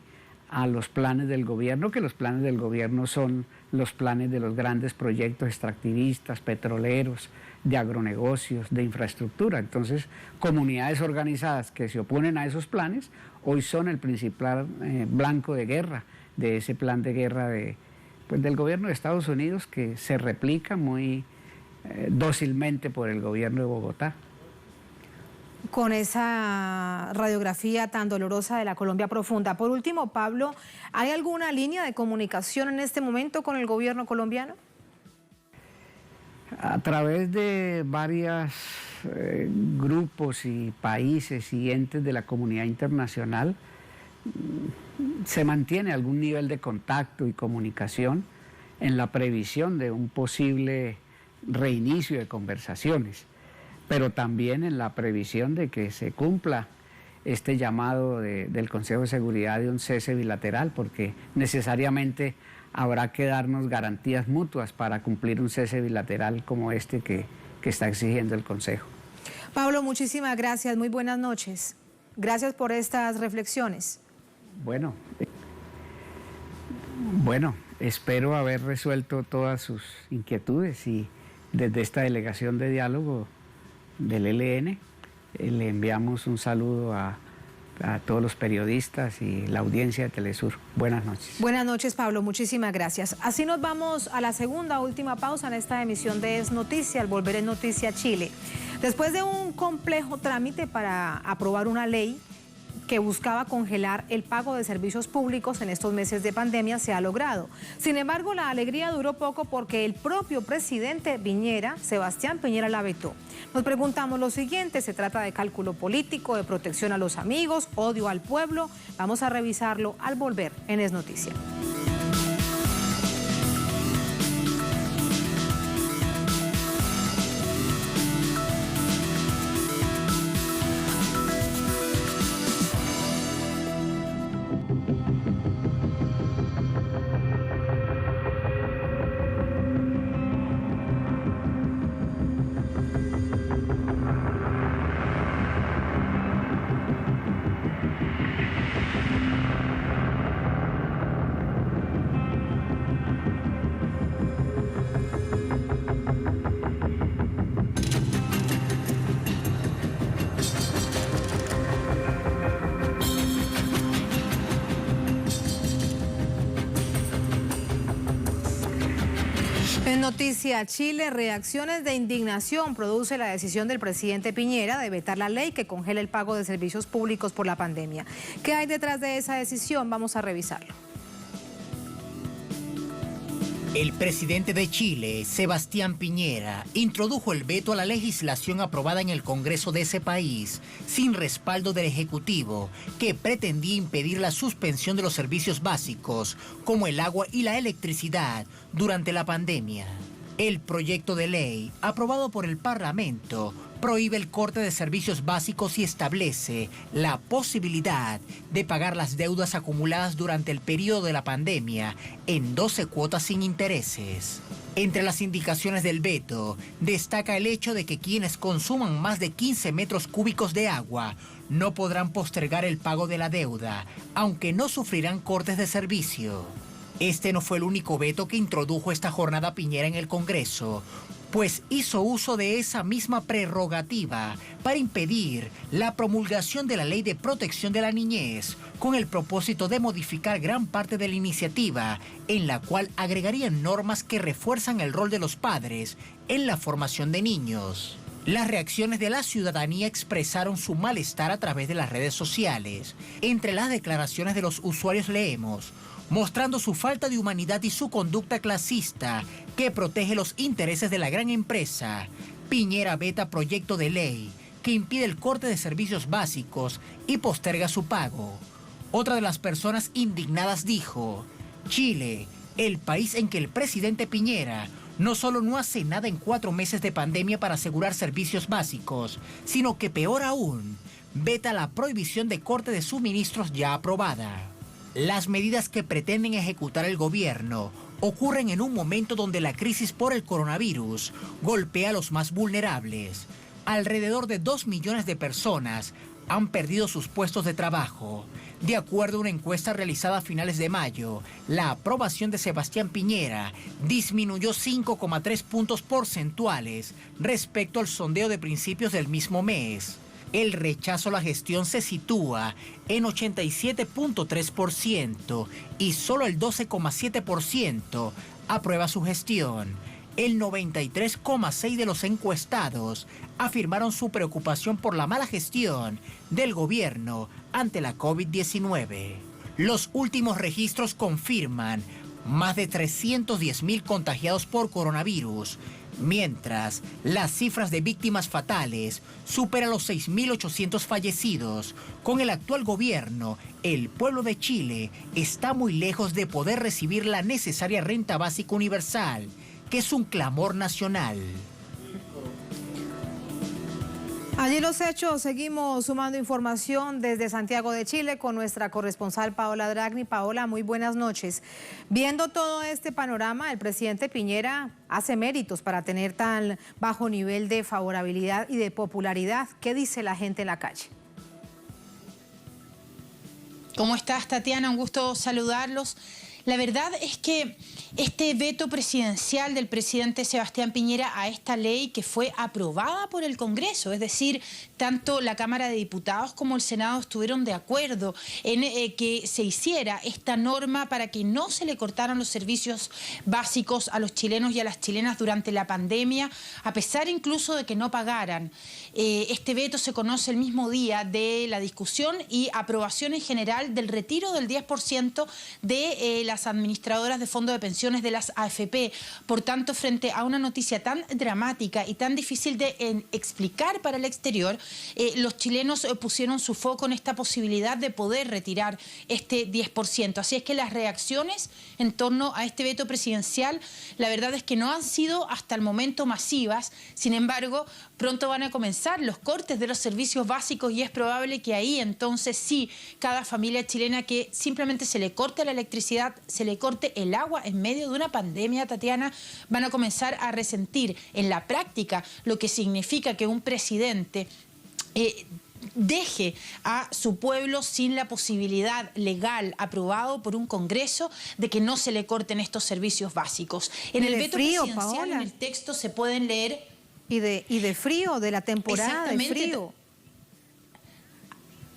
a los planes del gobierno, que los planes del gobierno son los planes de los grandes proyectos extractivistas, petroleros, de agronegocios, de infraestructura. Entonces, comunidades organizadas que se oponen a esos planes hoy son el principal blanco de guerra de ese plan de guerra del gobierno de Estados Unidos, que se replica muy dócilmente por el gobierno de Bogotá. Con esa radiografía tan dolorosa de la Colombia profunda. Por último, Pablo, ¿hay alguna línea de comunicación en este momento con el gobierno colombiano? A través de varios grupos y países y entes de la comunidad internacional se mantiene algún nivel de contacto y comunicación en la previsión de un posible reinicio de conversaciones, pero también en la previsión de que se cumpla este llamado del Consejo de Seguridad de un cese bilateral, porque necesariamente habrá que darnos garantías mutuas para cumplir un cese bilateral como este que está exigiendo el Consejo. Pablo, muchísimas gracias, muy buenas noches. Gracias por estas reflexiones. Bueno, espero haber resuelto todas sus inquietudes, y desde esta delegación de diálogo del ELN le enviamos un saludo a todos los periodistas y la audiencia de Telesur. Buenas noches. Buenas noches, Pablo, muchísimas gracias. Así nos vamos a la segunda, última pausa en esta emisión de Es Noticia, al volver en Noticia Chile. Después de un complejo trámite para aprobar una ley que buscaba congelar el pago de servicios públicos en estos meses de pandemia, se ha logrado. Sin embargo, la alegría duró poco porque el propio presidente Piñera, Sebastián Piñera, la vetó. Nos preguntamos lo siguiente: ¿se trata de cálculo político, de protección a los amigos, odio al pueblo? Vamos a revisarlo al volver en Es Noticia. En Noticia Chile, reacciones de indignación produce la decisión del presidente Piñera de vetar la ley que congela el pago de servicios públicos por la pandemia. ¿Qué hay detrás de esa decisión? Vamos a revisarlo. El presidente de Chile, Sebastián Piñera, introdujo el veto a la legislación aprobada en el Congreso de ese país, sin respaldo del Ejecutivo, que pretendía impedir la suspensión de los servicios básicos, como el agua y la electricidad, durante la pandemia. El proyecto de ley, aprobado por el Parlamento, prohíbe el corte de servicios básicos y establece la posibilidad de pagar las deudas acumuladas durante el periodo de la pandemia en 12 cuotas sin intereses. Entre las indicaciones del veto, destaca el hecho de que quienes consuman más de 15 metros cúbicos de agua no podrán postergar el pago de la deuda, aunque no sufrirán cortes de servicio. Este no fue el único veto que introdujo esta jornada Piñera en el Congreso, pues hizo uso de esa misma prerrogativa para impedir la promulgación de la Ley de Protección de la Niñez, con el propósito de modificar gran parte de la iniciativa, en la cual agregarían normas que refuerzan el rol de los padres en la formación de niños. Las reacciones de la ciudadanía expresaron su malestar a través de las redes sociales. Entre las declaraciones de los usuarios leemos: mostrando su falta de humanidad y su conducta clasista que protege los intereses de la gran empresa, Piñera veta proyecto de ley que impide el corte de servicios básicos y posterga su pago. Otra de las personas indignadas dijo: Chile, el país en que el presidente Piñera no solo no hace nada en 4 meses de pandemia para asegurar servicios básicos, sino que peor aún, veta la prohibición de corte de suministros ya aprobada. Las medidas que pretenden ejecutar el gobierno ocurren en un momento donde la crisis por el coronavirus golpea a los más vulnerables. Alrededor de 2 millones de personas han perdido sus puestos de trabajo. De acuerdo a una encuesta realizada a finales de mayo, la aprobación de Sebastián Piñera disminuyó 5,3 puntos porcentuales respecto al sondeo de principios del mismo mes. El rechazo a la gestión se sitúa en 87,3% y solo el 12,7% aprueba su gestión. El 93,6% de los encuestados afirmaron su preocupación por la mala gestión del gobierno ante la COVID-19. Los últimos registros confirman más de 310,000 contagiados por coronavirus, mientras las cifras de víctimas fatales superan los 6.800 fallecidos. Con el actual gobierno, el pueblo de Chile está muy lejos de poder recibir la necesaria renta básica universal, que es un clamor nacional. Allí los hechos, seguimos sumando información desde Santiago de Chile con nuestra corresponsal Paola Dragni. Paola, muy buenas noches. Viendo todo este panorama, el presidente Piñera hace méritos para tener tan bajo nivel de favorabilidad y de popularidad. ¿Qué dice la gente en la calle? ¿Cómo estás, Tatiana? Un gusto saludarlos. La verdad es que este veto presidencial del presidente Sebastián Piñera a esta ley que fue aprobada por el Congreso, es decir, tanto la Cámara de Diputados como el Senado estuvieron de acuerdo en que se hiciera esta norma para que no se le cortaran los servicios básicos a los chilenos y a las chilenas durante la pandemia, a pesar incluso de que no pagaran. Este veto se conoce el mismo día de la discusión y aprobación en general del retiro del 10% de las administradoras de fondos de pensiones de las AFP. Por tanto, frente a una noticia tan dramática y tan difícil de explicar para el exterior, los chilenos pusieron su foco en esta posibilidad de poder retirar este 10%. Así es que las reacciones en torno a este veto presidencial, la verdad es que no han sido hasta el momento masivas. Sin embargo, pronto van a comenzar los cortes de los servicios básicos y es probable que ahí entonces sí, cada familia chilena que simplemente se le corte la electricidad, se le corte el agua en medio de una pandemia, Tatiana, van a comenzar a resentir en la práctica lo que significa que un presidente deje a su pueblo sin la posibilidad legal aprobado por un Congreso de que no se le corten estos servicios básicos. En el veto presidencial, Paola, en el texto se pueden leer... Y de frío, de la temporada de frío.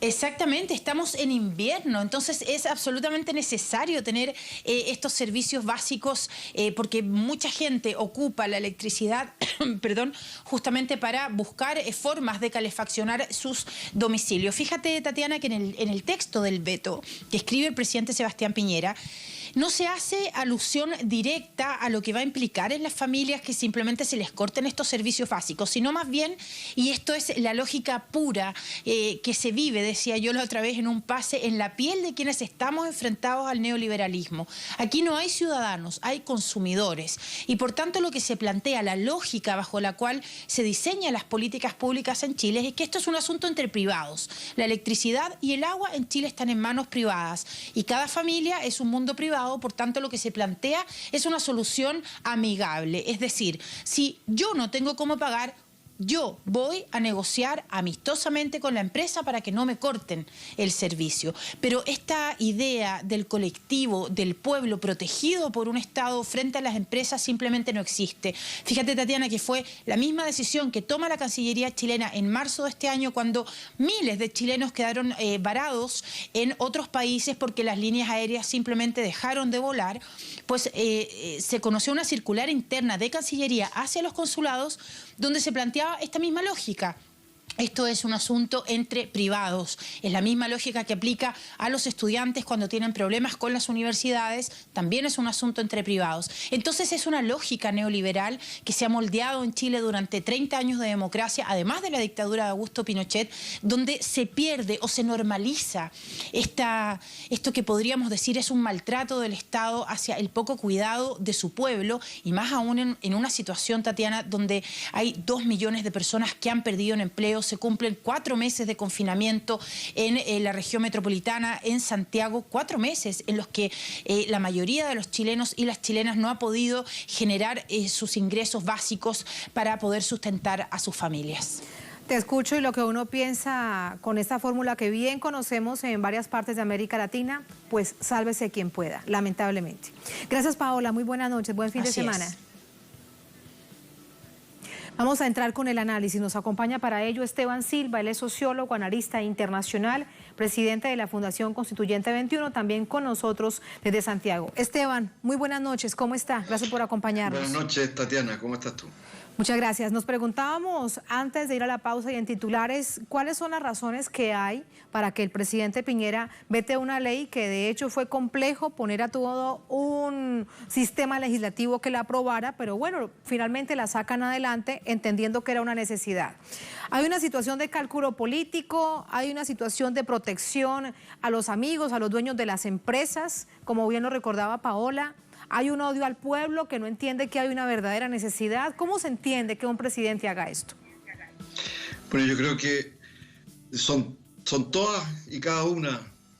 Exactamente, estamos en invierno, entonces es absolutamente necesario tener estos servicios básicos porque mucha gente ocupa la electricidad perdón, justamente para buscar formas de calefaccionar sus domicilios. Fíjate, Tatiana, que en el texto del veto que escribe el presidente Sebastián Piñera, no se hace alusión directa a lo que va a implicar en las familias que simplemente se les corten estos servicios básicos, sino más bien, y esto es la lógica pura que se vive, decía yo la otra vez en un pase, en la piel de quienes estamos enfrentados al neoliberalismo. Aquí no hay ciudadanos, hay consumidores. Y por tanto lo que se plantea, la lógica bajo la cual se diseñan las políticas públicas en Chile, es que esto es un asunto entre privados. La electricidad y el agua en Chile están en manos privadas y cada familia es un mundo privado. Por tanto, lo que se plantea es una solución amigable. Es decir, si yo no tengo cómo pagar, yo voy a negociar amistosamente con la empresa para que no me corten el servicio. Pero esta idea del colectivo, del pueblo protegido por un Estado frente a las empresas simplemente no existe. Fíjate, Tatiana, que fue la misma decisión que toma la Cancillería chilena en marzo de este año cuando miles de chilenos quedaron varados en otros países porque las líneas aéreas simplemente dejaron de volar. Pues se conoció una circular interna de Cancillería hacia los consulados donde se planteaba esta misma lógica. esto es un asunto entre privados. Es la misma lógica que aplica a los estudiantes cuando tienen problemas con las universidades, también es un asunto entre privados. Entonces es una lógica neoliberal que se ha moldeado en Chile durante 30 años de democracia, además de la dictadura de Augusto Pinochet, donde se pierde o se normaliza esto que podríamos decir es un maltrato del Estado hacia el poco cuidado de su pueblo, y más aún en una situación, Tatiana, donde hay 2 millones de personas que han perdido el empleo. Se cumplen 4 meses de confinamiento en la región metropolitana, en Santiago, 4 meses en los que la mayoría de los chilenos y las chilenas no ha podido generar sus ingresos básicos para poder sustentar a sus familias. Te escucho y lo que uno piensa con esta fórmula que bien conocemos en varias partes de América Latina, pues sálvese quien pueda, lamentablemente. Gracias, Paola, muy buenas noches, buen fin de semana. Vamos a entrar con el análisis. Nos acompaña para ello Esteban Silva, él es sociólogo, analista internacional, presidente de la Fundación Constituyente 21, también con nosotros desde Santiago. Esteban, muy buenas noches, ¿cómo está? Gracias por acompañarnos. Buenas noches, Tatiana, ¿cómo estás tú? Muchas gracias. Nos preguntábamos antes de ir a la pausa y en titulares, ¿cuáles son las razones que hay para que el presidente Piñera vete una ley que de hecho fue complejo poner a todo un sistema legislativo que la aprobara, pero bueno, finalmente la sacan adelante entendiendo que era una necesidad? Hay una situación de cálculo político, hay una situación de protección a los amigos, a los dueños de las empresas, como bien lo recordaba Paola. Hay un odio al pueblo que no entiende que hay una verdadera necesidad. ¿Cómo se entiende que un presidente haga esto? Bueno, yo creo que son todas y cada una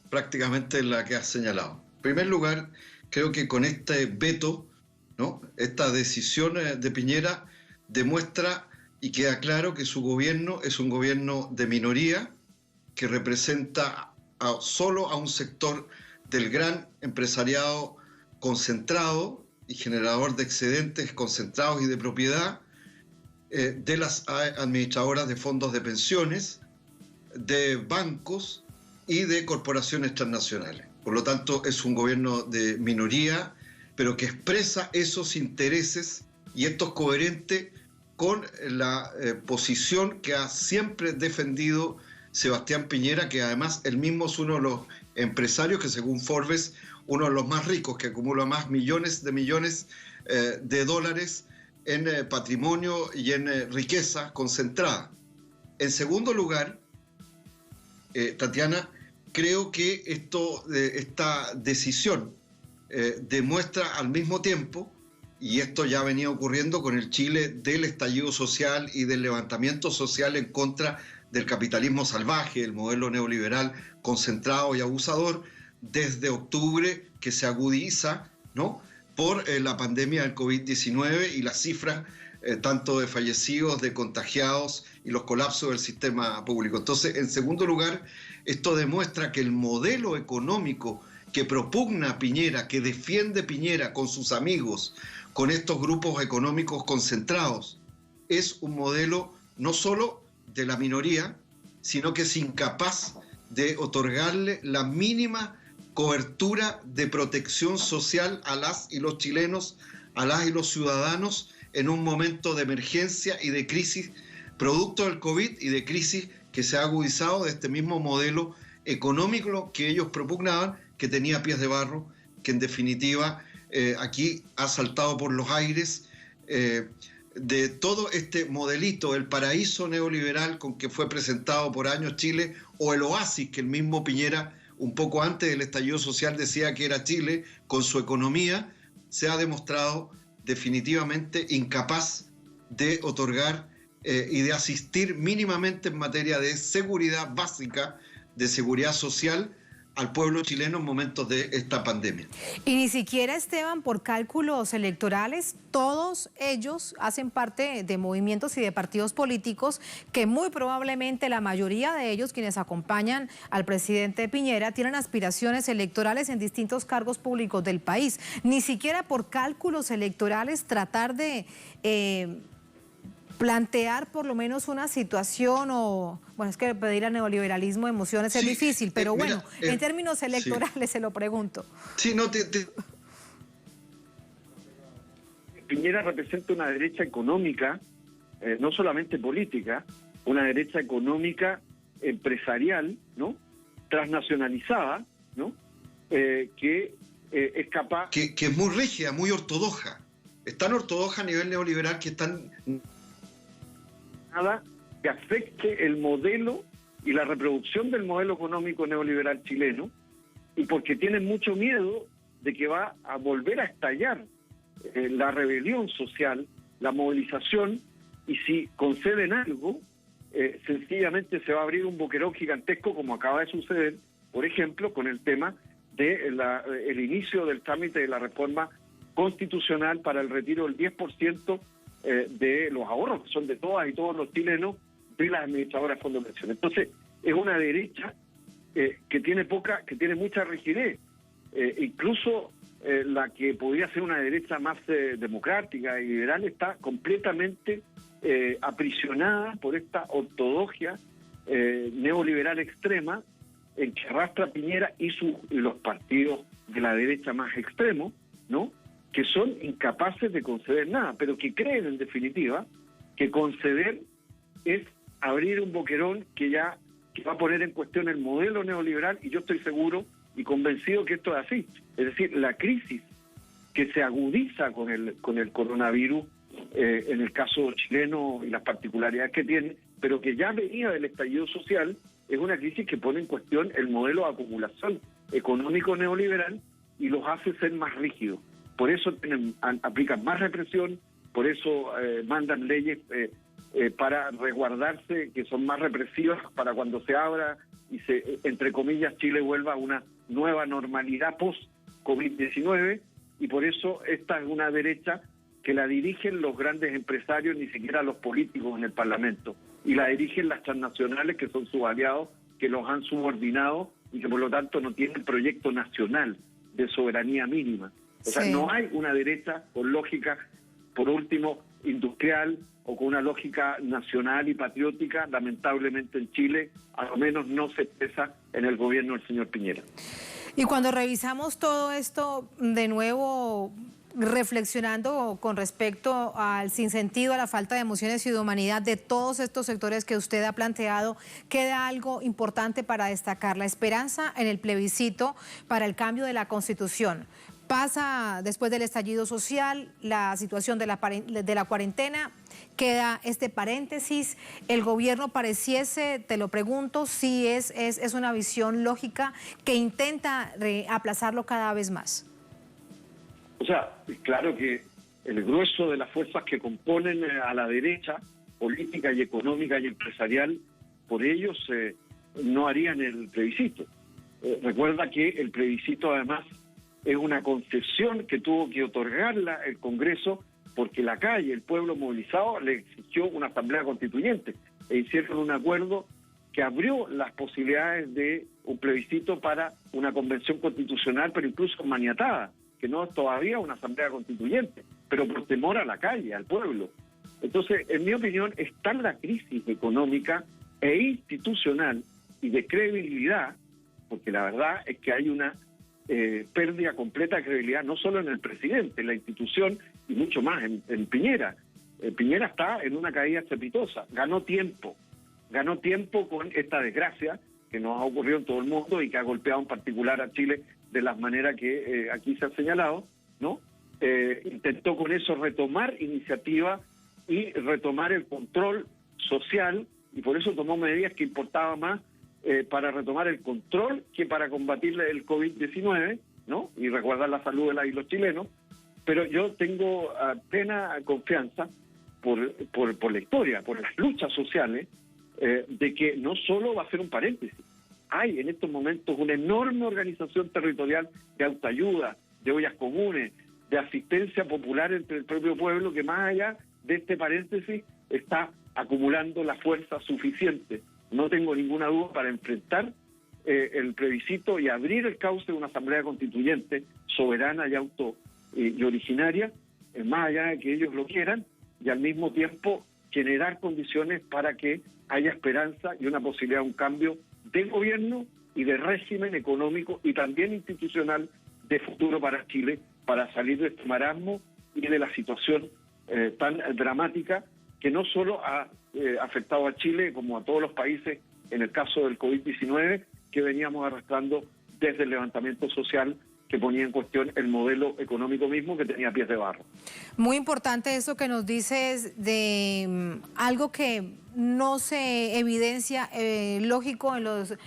prácticamente la que has señalado. En primer lugar, creo que con este veto, ¿no?, esta decisión de Piñera demuestra y queda claro que su gobierno es un gobierno de minoría que representa solo a un sector del gran empresariado concentrado y generador de excedentes concentrados y de propiedad de las administradoras de fondos de pensiones, de bancos y de corporaciones transnacionales. Por lo tanto, es un gobierno de minoría, pero que expresa esos intereses, y esto es coherente con la posición que ha siempre defendido Sebastián Piñera, que además él mismo es uno de los empresarios que, según Forbes, uno de los más ricos, que acumula más millones de dólares en patrimonio y en riqueza concentrada. En segundo lugar, Tatiana, creo que esta decisión demuestra al mismo tiempo, y esto ya venía ocurriendo con el Chile del estallido social y del levantamiento social en contra del capitalismo salvaje, el modelo neoliberal concentrado y abusador, desde octubre, que se agudiza, ¿no?, por la pandemia del COVID-19 y las cifras tanto de fallecidos, de contagiados y los colapsos del sistema público. Entonces, en segundo lugar, esto demuestra que el modelo económico que propugna Piñera, que defiende Piñera con sus amigos, con estos grupos económicos concentrados, es un modelo no solo de la minoría, sino que es incapaz de otorgarle la mínima cobertura de protección social a las y los chilenos, a las y los ciudadanos en un momento de emergencia y de crisis producto del COVID y de crisis que se ha agudizado de este mismo modelo económico que ellos propugnaban, que tenía pies de barro, que en definitiva aquí ha saltado por los aires de todo este modelito, el paraíso neoliberal con que fue presentado por años Chile, o el oasis que el mismo Piñera un poco antes del estallido social decía que era Chile, con su economía, se ha demostrado definitivamente incapaz de otorgar y de asistir mínimamente en materia de seguridad básica, de seguridad social, al pueblo chileno en momentos de esta pandemia. Y ni siquiera, Esteban, por cálculos electorales, todos ellos hacen parte de movimientos y de partidos políticos que muy probablemente la mayoría de ellos, quienes acompañan al presidente Piñera, tienen aspiraciones electorales en distintos cargos públicos del país. Ni siquiera por cálculos electorales tratar de plantear por lo menos una situación o... Bueno, es que pedir al neoliberalismo emociones es difícil, pero bueno, en términos electorales se lo pregunto. Sí, no, Piñera representa una derecha económica, no solamente política, una derecha económica empresarial, ¿no? Transnacionalizada, ¿no? Que es capaz... Que es muy rígida, muy ortodoxa. Es tan ortodoxa a nivel neoliberal que nada que afecte el modelo y la reproducción del modelo económico neoliberal chileno, y porque tienen mucho miedo de que va a volver a estallar la rebelión social, la movilización, y si conceden algo, sencillamente se va a abrir un boquerón gigantesco, como acaba de suceder, por ejemplo, con el tema de el inicio del trámite de la reforma constitucional para el retiro del 10% de los ahorros, que son de todas y todos los chilenos, de las administradoras de fondos de pensión. Entonces, es una derecha que tiene mucha rigidez. Incluso la que podría ser una derecha más democrática y liberal está completamente aprisionada por esta ortodoxia neoliberal extrema en que arrastra Piñera y los partidos de la derecha más extremos, ¿no? Que son incapaces de conceder nada, pero que creen en definitiva que conceder es abrir un boquerón que va a poner en cuestión el modelo neoliberal, y yo estoy seguro y convencido que esto es así. Es decir, la crisis que se agudiza con el coronavirus, en el caso chileno y las particularidades que tiene, pero que ya venía del estallido social, es una crisis que pone en cuestión el modelo de acumulación económico neoliberal y los hace ser más rígidos. Por eso aplican más represión, por eso mandan leyes para resguardarse, que son más represivas para cuando se abra y entre comillas, Chile vuelva a una nueva normalidad post-COVID-19, y por eso esta es una derecha que la dirigen los grandes empresarios, ni siquiera los políticos en el Parlamento, y la dirigen las transnacionales, que son sus aliados, que los han subordinado y que por lo tanto no tienen proyecto nacional de soberanía mínima. O sea, no hay una derecha con lógica, por último, industrial o con una lógica nacional y patriótica. Lamentablemente en Chile, a lo menos no se expresa en el gobierno del señor Piñera. Y cuando revisamos todo esto, de nuevo reflexionando con respecto al sinsentido, a la falta de emociones y de humanidad de todos estos sectores que usted ha planteado, queda algo importante para destacar: la esperanza en el plebiscito para el cambio de la Constitución. Pasa después del estallido social, la situación de la cuarentena, queda este paréntesis. El gobierno pareciese, te lo pregunto, si es una visión lógica que intenta aplazarlo cada vez más. O sea, claro que el grueso de las fuerzas que componen a la derecha, política y económica y empresarial, por ellos no harían el plebiscito. Recuerda que el plebiscito además es una concesión que tuvo que otorgarla el Congreso, porque la calle, el pueblo movilizado, le exigió una asamblea constituyente e hicieron un acuerdo que abrió las posibilidades de un plebiscito para una convención constitucional, pero incluso maniatada, que no es todavía una asamblea constituyente, pero por temor a la calle, al pueblo. Entonces, en mi opinión, está la crisis económica e institucional y de credibilidad, porque la verdad es que hay una pérdida completa de credibilidad, no solo en el presidente, en la institución, y mucho más en Piñera. Piñera está en una caída estrepitosa, ganó tiempo con esta desgracia que nos ha ocurrido en todo el mundo y que ha golpeado en particular a Chile de las maneras que aquí se ha señalado, ¿no? Intentó con eso retomar iniciativa y retomar el control social, y por eso tomó medidas que importaba más para retomar el control que para combatir el COVID-19, ¿no? Y resguardar la salud de los chilenos. Pero yo tengo plena confianza por la historia, por las luchas sociales, de que no solo va a ser un paréntesis. Hay en estos momentos una enorme organización territorial de autoayuda, de ollas comunes, de asistencia popular entre el propio pueblo, que más allá de este paréntesis está acumulando la fuerza suficiente. No tengo ninguna duda para enfrentar el plebiscito y abrir el cauce de una asamblea constituyente soberana y originaria, más allá de que ellos lo quieran, y al mismo tiempo generar condiciones para que haya esperanza y una posibilidad de un cambio de gobierno y de régimen económico y también institucional de futuro para Chile, para salir de este marasmo y de la situación tan dramática que no solo ha afectado a Chile, como a todos los países, en el caso del COVID-19, que veníamos arrastrando desde el levantamiento social que ponía en cuestión el modelo económico mismo, que tenía pies de barro. Muy importante eso que nos dices de algo que no se evidencia, lógico, en los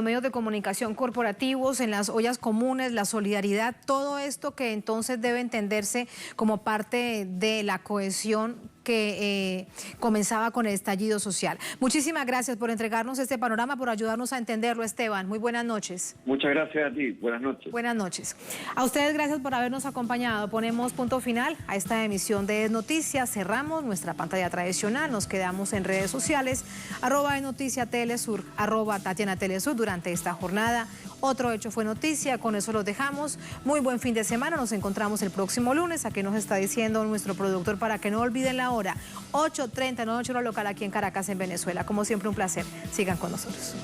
medios de comunicación corporativos, en las ollas comunes, la solidaridad, todo esto que entonces debe entenderse como parte de la cohesión que comenzaba con el estallido social. Muchísimas gracias por entregarnos este panorama, por ayudarnos a entenderlo, Esteban. Muy buenas noches. Muchas gracias a ti. Buenas noches. Buenas noches. A ustedes gracias por habernos acompañado. Ponemos punto final a esta emisión de Es Noticias. Cerramos nuestra pantalla tradicional. Nos quedamos en redes sociales, @EsNoticiaTelesur, @TatianaTelesur durante esta jornada. Otro hecho fue noticia. Con eso los dejamos. Muy buen fin de semana. Nos encontramos el próximo lunes. Aquí nos está diciendo nuestro productor para que no olviden la hora. 8:30, 9 hora local aquí en Caracas, en Venezuela. Como siempre, un placer. Sigan con nosotros.